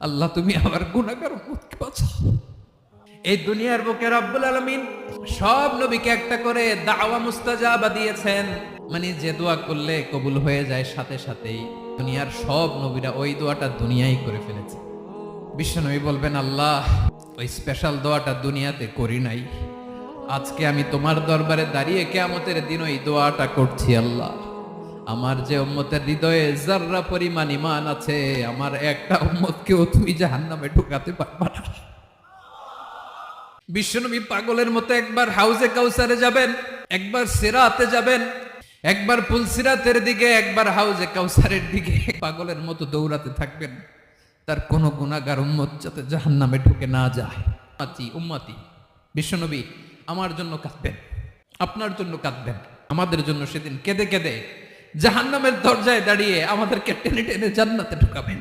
আল্লাহ তুমি আমার গুনাহগার উম্মতকে বাঁচাও। এই দুনিয়ার বুকে রব্বুল আলামিন সব নবীকে একটা করে দাওয়া মুস্তাজাবা দিয়েছেন, মানে যে দোয়া করলে কবুল হয়ে যায় সাথে সাথেই। দুনিয়ার সব নবীরা ওই দোয়াটা দুনিয়ায় করে ফেলেছে। বিশ্বনবী বলবেন, আল্লাহ ওই স্পেশাল দোয়াটা দুনিয়াতে করি নাই, আজকে আমি তোমার দরবারে দাঁড়িয়ে কিয়ামতের দিন ওই দোয়াটা করছি। আল্লাহ আমার যে উম্মতের হৃদয়ে যাররা পরিমাণ ঈমান আছে, আমার একটা উম্মতকেও তুমি জাহান্নামে ঢুকাতে পারবা না। বিশ্বনবী পাগলের মতো একবার হাউজে কাউসারে যাবেন, একবার সিরাতে যাবেন, একবার পুলসিরাতের দিকে, একবার হাউজে কাউসারের দিকে পাগলের মতো দৌড়াতে থাকবেন, তার কোনো গুনাহগার উম্মত যাতে জাহান্নামে ঢুকে না যায়। উম্মতি উম্মতি, বিশ্বনবী আমার জন্য কাঁদবেন, আপনার জন্য কাঁদবেন, আমাদের জন্য সেদিন কেঁদে কেঁদে জাহান্নামের দরজায় দাঁড়িয়ে আমাদেরকে টেনে টেনে জান্নাতে ঢুকাবেন।